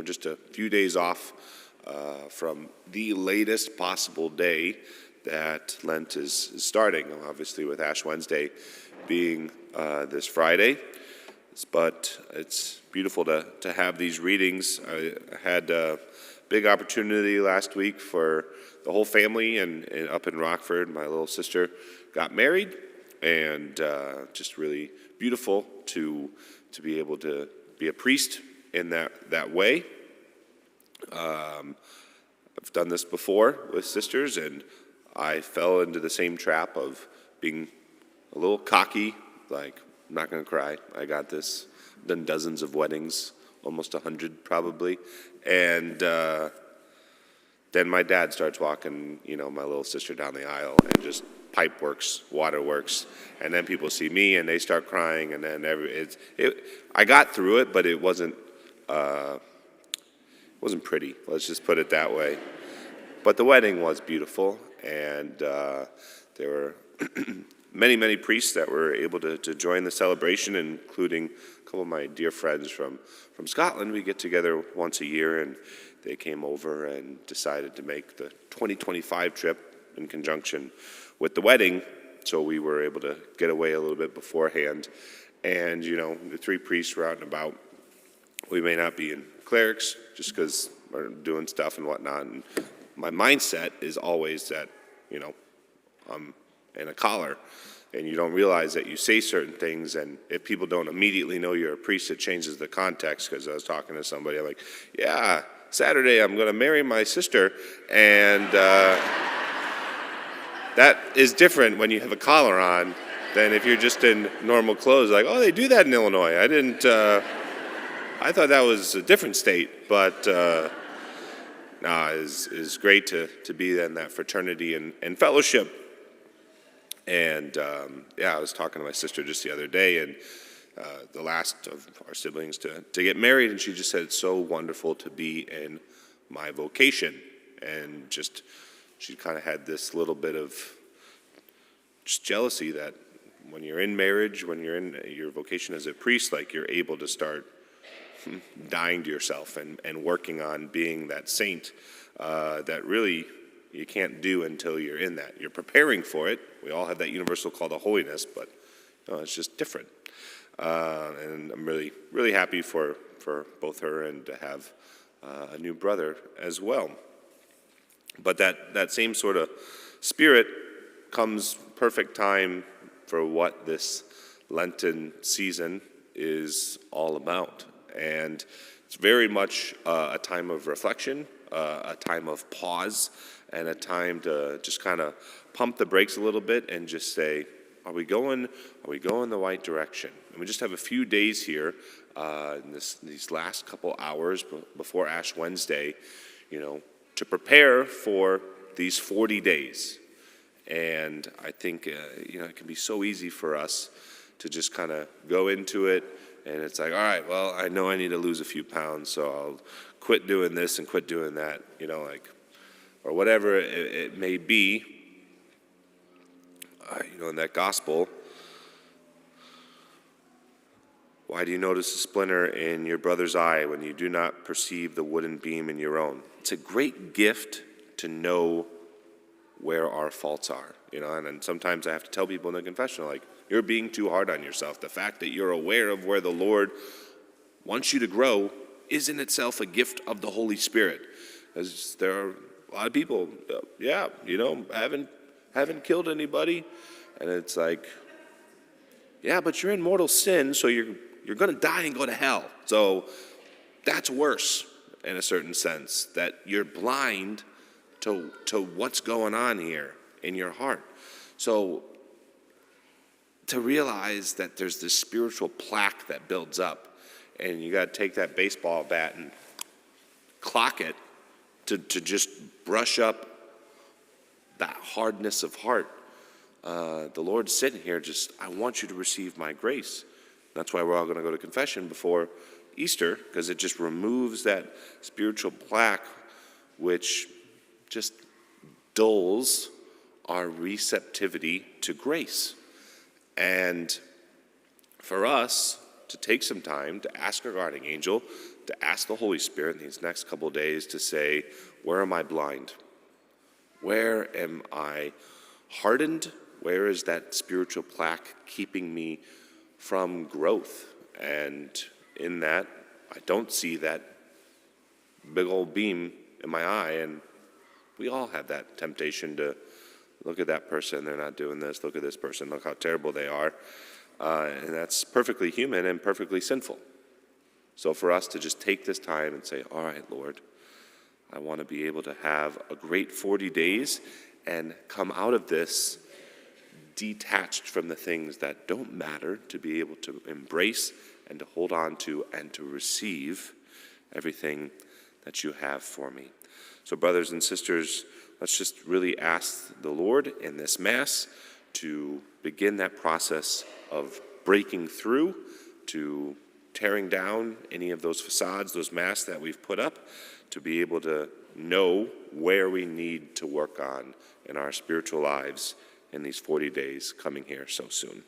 we're just a few days off from the latest possible day that Lent is starting, obviously with Ash Wednesday being this Friday. But it's beautiful to have these readings. I had a big opportunity last week for the whole family and up in Rockford. My little sister got married, and just really beautiful to be able to be a priest in that way. I've done this before with sisters, and I fell into the same trap of being a little cocky, like, I'm not going to cry, I got this. I've done dozens of weddings, almost 100 probably, and then my dad starts walking, my little sister down the aisle, and just pipe works, water works, and then people see me and they start crying, and then I got through it, but it wasn't pretty. Let's just put it that way. But the wedding was beautiful, and there were many priests that were able to join the celebration, including a couple of my dear friends from Scotland. We get together once a year, and they came over and decided to make the 2025 trip in conjunction with the wedding, so we were able to get away a little bit beforehand. And, the three priests were out and about. We may not be in clerics just because we're doing stuff and whatnot. And my mindset is always that, I'm in a collar, and you don't realize that you say certain things, and if people don't immediately know you're a priest, it changes the context. Because I was talking to somebody, I'm like, yeah, Saturday I'm going to marry my sister, and that is different when you have a collar on than if you're just in normal clothes. Like, oh, they do that in Illinois. I thought that was a different state, but it's great to be in that fraternity and fellowship. And I was talking to my sister just the other day, and the last of our siblings to get married, and she just said it's so wonderful to be in my vocation. And just she kind of had this little bit of just jealousy that when you're in marriage, when you're in your vocation as a priest, like, you're able to start dying to yourself and working on being that saint that really you can't do until you're in that. You're preparing for it. We all have that universal call to holiness, but it's just different. And I'm really, really happy for both her and to have a new brother as well. But that same sort of spirit comes perfect time for what this Lenten season is all about. And it's very much a time of reflection, a time of pause, and a time to just kind of pump the brakes a little bit and just say, are we going the right direction? And we just have a few days here in these last couple hours before Ash Wednesday, to prepare for these 40 days. And I think, it can be so easy for us to just kind of go into it, and it's like, all right, well, I know I need to lose a few pounds, so I'll quit doing this and quit doing that, or whatever it may be. In that gospel, why do you notice a splinter in your brother's eye when you do not perceive the wooden beam in your own? It's a great gift to know where our faults are, and sometimes I have to tell people in the confessional, like, you're being too hard on yourself. The fact that you're aware of where the Lord wants you to grow is in itself a gift of the Holy Spirit. As there are a lot of people, haven't killed anybody, and it's like, yeah, but you're in mortal sin, so you're going to die and go to hell. So that's worse in a certain sense, that you're blind to what's going on here in your heart. So to realize that there's this spiritual plaque that builds up, and you got to take that baseball bat and clock it to just brush up that hardness of heart. The Lord's sitting here I want you to receive my grace. That's why we're all going to go to confession before Easter, because it just removes that spiritual plaque, which just dulls our receptivity to grace. And for us to take some time to ask our guardian angel to ask the Holy Spirit in these next couple of days to say, where am I blind? Where am I hardened? Where is that spiritual plaque keeping me from growth? And in that, I don't see that big old beam in my eye. And we all have that temptation to look at that person, they're not doing this. Look at this person, look how terrible they are. And that's perfectly human and perfectly sinful. So for us to just take this time and say, all right, Lord, I want to be able to have a great 40 days and come out of this detached from the things that don't matter, to be able to embrace and to hold on to and to receive everything that you have for me. So brothers and sisters, let's just really ask the Lord in this Mass to begin that process of breaking through, to tearing down any of those facades, those masks that we've put up, to be able to know where we need to work on in our spiritual lives in these 40 days coming here so soon.